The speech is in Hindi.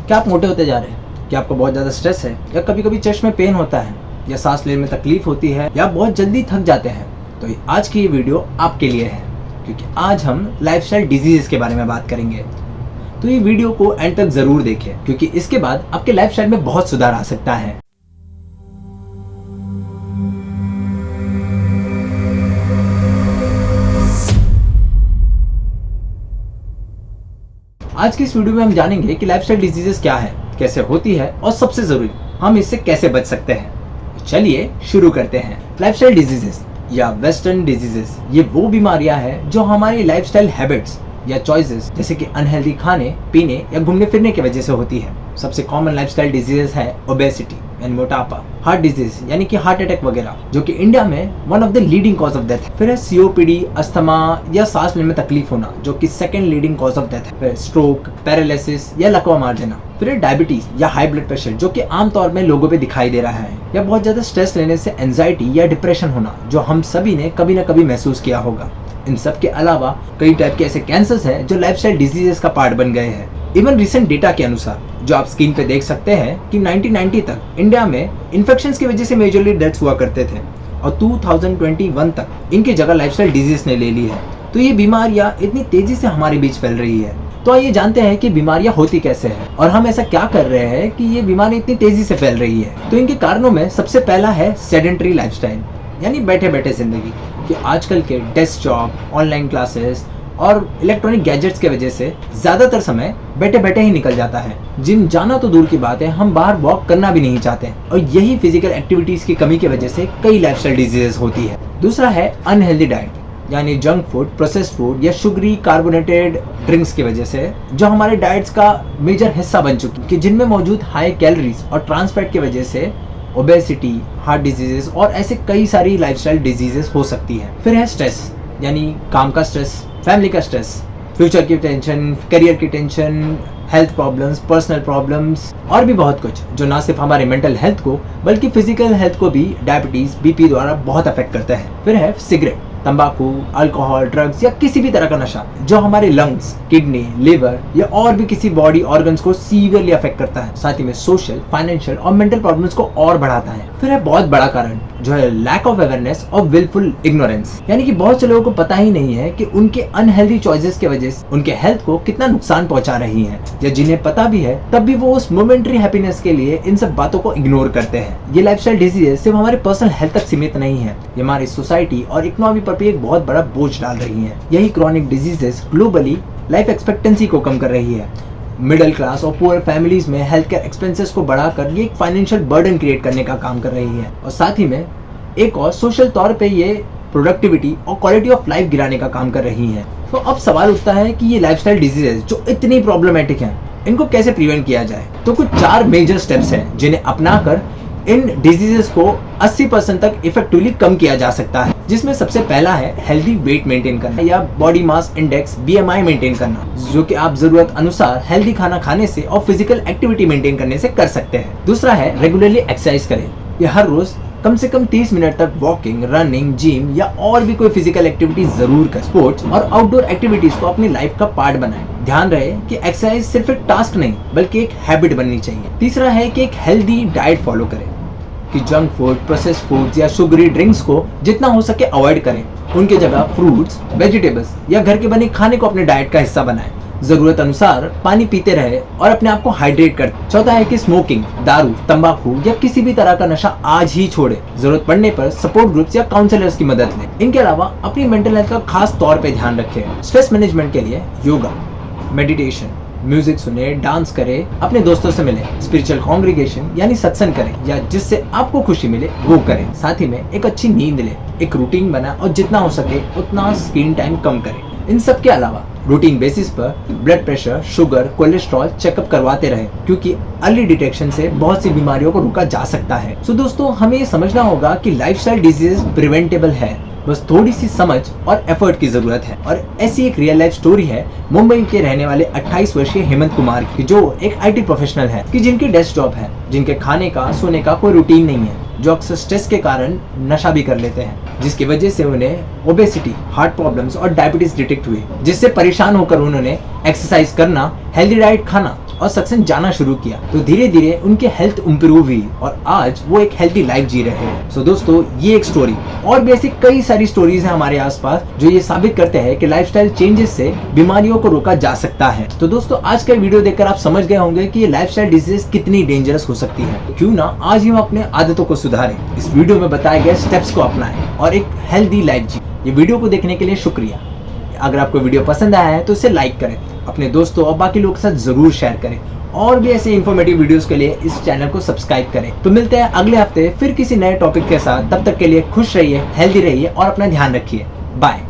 क्या आप मोटे होते जा रहे हैं? क्या आपको बहुत ज़्यादा स्ट्रेस है, या कभी कभी चेस्ट में पेन होता है, या सांस लेने में तकलीफ होती है, या बहुत जल्दी थक जाते हैं? तो आज की ये वीडियो आपके लिए है, क्योंकि आज हम लाइफस्टाइल डिजीजेस के बारे में बात करेंगे। तो ये वीडियो को एंड तक जरूर देखें, क्योंकि इसके बाद आपके लाइफस्टाइल में बहुत सुधार आ सकता है। आज की इस वीडियो में हम जानेंगे कि लाइफस्टाइल डिजीजेस क्या है, कैसे होती है, और सबसे जरूरी हम इससे कैसे बच सकते हैं। चलिए शुरू करते हैं। लाइफस्टाइल डिजीजेस या वेस्टर्न डिजीजेस ये वो बीमारियां हैं जो हमारी लाइफस्टाइल हैबिट्स या चॉइसेस जैसे कि अनहेल्दी खाने पीने या घूमने फिरने की वजह से होती है। सबसे कॉमन लाइफस्टाइल डिजीजेस है ओबेसिटी यानी मोटापा, हार्ट डिजीज यानी कि हार्ट अटैक वगैरह, जो कि इंडिया में one of the leading cause of death है। फिर है सीओपीडी, अस्थमा या सांस लेने में तकलीफ होना, जो कि second leading cause of death है। फिर स्ट्रोक, पैरालिसिस या लकवा मार देना। फिर डायबिटीज या हाई ब्लड प्रेशर, जो कि आमतौर में लोगों पे दिखाई दे रहा है। या बहुत ज्यादा स्ट्रेस लेने से एंजाइटी या डिप्रेशन होना, जो हम सभी ने कभी न कभी महसूस किया होगा। इन सब के अलावा कई टाइप के ऐसे कैंसर्स हैं जो लाइफस्टाइल डिजीजेस का पार्ट बन गए हैं। इवन रिसेंट डेटा के अनुसार, जो आप स्क्रीन पे देख सकते हैं, कि 1990 तक इंडिया में इन्फेक्शंस की वजह से मेजरली डेथ्स हुआ करते थे, और 2021 तक इनकी जगह लाइफस्टाइल डिजीज ने ले ली है। तो ये बीमारियां इतनी तेजी से हमारे बीच फैल रही है। तो आइए जानते हैं कि बीमारियां होती कैसे हैं, और हम ऐसा क्या कर रहे हैं कि ये बीमारी इतनी तेजी से फैल रही है। तो इनके कारणों में सबसे पहला है सेडेंटरी लाइफस्टाइल, यानी बैठे बैठे जिंदगी। कि आजकल के डेस्क जॉब, ऑनलाइन क्लासेस और इलेक्ट्रॉनिक गैजेट्स की वजह से ज्यादातर समय बैठे बैठे ही निकल जाता है। जिम जाना तो दूर की बात है, हम बाहर वॉक करना भी नहीं चाहते, और यही फिजिकल एक्टिविटीज की कमी की वजह से कई लाइफस्टाइल डिजीजेस होती है। दूसरा है अनहेल्दी डाइट, यानी जंक फूड, प्रोसेस्ड फूड या शुगरी कार्बोनेटेड ड्रिंक्स की वजह से, जो हमारे डाइट्स का मेजर हिस्सा बन चुकी है, कि जिनमें मौजूद हाई कैलोरीज और ट्रांस फैट की वजह से ओबेसिटी, हार्ट डिजीजेस और ऐसे कई सारी लाइफस्टाइल डिजीजेस हो सकती है। फिर है स्ट्रेस, यानी काम का स्ट्रेस, फैमिली का स्ट्रेस, फ्यूचर की टेंशन, करियर की tension, health problems, personal problems और भी बहुत कुछ, जो ना सिर्फ हमारे मेंटल हेल्थ को बल्कि फिजिकल हेल्थ को भी डायबिटीज, बीपी द्वारा बहुत अफेक्ट करता है। फिर है सिगरेट, तंबाकू, अल्कोहल, ड्रग्स या किसी भी तरह का नशा, जो हमारे लंग्स, किडनी, लिवर या और भी किसी बॉडी ऑर्गन्स को सीवियरली अफेक्ट करता है। साथ ही में सोशल, फाइनेंशियल और मेंटल प्रॉब्लम्स को और बढ़ाता है। फिर है बहुत बड़ा कारण, जो है लैक ऑफ अवेयरनेस और विलफुल इग्नोरेंस, यानी कि बहुत से लोगों को पता ही नहीं है कि उनके अनहेल्दी चॉइसेस की वजह से उनके हेल्थ को कितना नुकसान पहुंचा रही है, या जिन्हें पता भी है तब भी वो उस मोमेंटरी हैप्पीनेस के लिए इन सब बातों को इग्नोर करते हैं। ये लाइफस्टाइल डिजीज सिर्फ हमारे पर्सनल हेल्थ तक सीमित नहीं है, ये हमारी सोसाइटी और इकोनॉमी पर भी एक बहुत बड़ा बोझ डाल रही है। यही chronic diseases globally life expectancy को कम कर रही है। मिडिल क्लास और पुअर फैमिलीज में हेल्थ केयर एक्सपेंसेस को बढ़ाकर ये एक फाइनेंशियल बर्डन क्रिएट करने का काम कर रही है, और साथ ही में एक और सोशल तौर पे ये प्रोडक्टिविटी और क्वालिटी ऑफ लाइफ गिराने का काम कर रही है। तो अब सवाल उठता है कि ये लाइफस्टाइल डिजीजेस जो इतनी प्रॉब्लमेटिक हैं, इनको कैसे प्रिवेंट किया जाए। तो कुछ 4 मेजर स्टेप्स हैं जिन्हें अपनाकर इन डिजीजेस को 80% तक इफेक्टिवली कम किया जा सकता है, जिसमें सबसे पहला है हेल्दी वेट मेंटेन करना, या body mass index BMI maintain करना, जो कि आप जरूरत अनुसार हेल्दी खाना खाने से और फिजिकल एक्टिविटी मेंटेन करने से कर सकते हैं। दूसरा है रेगुलरली एक्सरसाइज करें, या हर रोज कम से कम 30 मिनट तक वॉकिंग, रनिंग, जिम या और भी कोई फिजिकल एक्टिविटी जरूर करें। स्पोर्ट्स और आउटडोर एक्टिविटीज को अपनी लाइफ का पार्ट बनाएं। ध्यान रहे कि एक्सरसाइज सिर्फ एक टास्क नहीं बल्कि एक हैबिट बननी चाहिए। तीसरा है कि एक हेल्दी डाइट फॉलो करें, कि जंक फूड, प्रोसेस्ड फूड्स या शुगरी ड्रिंक्स को जितना हो सके अवॉइड करें। उनके जगह फ्रूट्स, वेजिटेबल्स या घर के बने खाने को अपने डाइट का हिस्सा बनाएं। जरूरत अनुसार पानी पीते रहे और अपने आप को हाइड्रेट करते। चौथा है कि स्मोकिंग, दारू, तंबाकू या किसी भी तरह का नशा आज ही छोड़े। जरूरत पड़ने पर सपोर्ट ग्रुप्स या काउंसलर्स की मदद लें। इनके अलावा अपनी मेंटल हेल्थ का खास तौर पे ध्यान रखें। स्ट्रेस मैनेजमेंट के लिए योगा, मेडिटेशन, म्यूजिक सुने, डांस करें, अपने दोस्तों से मिलें, स्पिरिचुअल कॉन्ग्रीगेशन यानी सत्संग करें, या जिससे आपको खुशी मिले वो करें। साथ ही में एक अच्छी नींद लें, एक रूटीन बना और जितना हो सके उतना स्क्रीन टाइम कम करें। इन सब के अलावा रूटीन बेसिस पर blood pressure, sugar, cholesterol checkup करवाते रहें, क्योंकि अर्ली डिटेक्शन से बहुत सी बीमारियों को रोका जा सकता है। तो दोस्तों, हमें ये समझना होगा कि लाइफस्टाइल डिजीज प्रिवेंटेबल है, बस थोड़ी सी समझ और एफर्ट की जरूरत है। और ऐसी एक रियल लाइफ स्टोरी है मुंबई के रहने वाले 28 वर्षीय हेमंत कुमार की, जो एक IT प्रोफेशनल है, कि जिनकी डेस्क जॉब है, जिनके खाने का, सोने का कोई रूटीन नहीं है, जो अक्सर स्ट्रेस के कारण नशा भी कर लेते हैं, जिसकी वजह से उन्हें ओबेसिटी, हार्ट प्रॉब्लम्स और डायबिटीज डिटेक्ट हुई, जिससे परेशान होकर उन्होंने एक्सरसाइज करना हेल्दी डाइट खाना और सत्संग जाना शुरू किया तो धीरे धीरे उनके हेल्थ इंप्रूव हुई और आज वो एक हेल्दी लाइफ जी रहे हैं। सो दोस्तों, ये एक स्टोरी और भी ऐसी कई सारी स्टोरीज हैं हमारे आसपास जो ये साबित करते हैं कि लाइफस्टाइल चेंजेस से बीमारियों को रोका जा सकता है। तो दोस्तों, आज का वीडियो देखकर आप समझ गए होंगे कि ये लाइफस्टाइल डिजीज कितनी डेंजरस हो सकती है। तो क्यों ना आज हम अपने आदतों को सुधारें, इस वीडियो में बताए गए स्टेप्स को अपनाएं और एक हेल्दी लाइफ जी। ये वीडियो को देखने के लिए शुक्रिया। अगर आपको वीडियो पसंद आया है तो इसे लाइक करें, अपने दोस्तों और बाकी लोगों के साथ जरूर शेयर करें और भी ऐसे इन्फॉर्मेटिव वीडियोस के लिए इस चैनल को सब्सक्राइब करें। तो मिलते हैं अगले हफ्ते फिर किसी नए टॉपिक के साथ। तब तक के लिए खुश रहिए, हेल्दी रहिए और अपना ध्यान रखिए। बाय।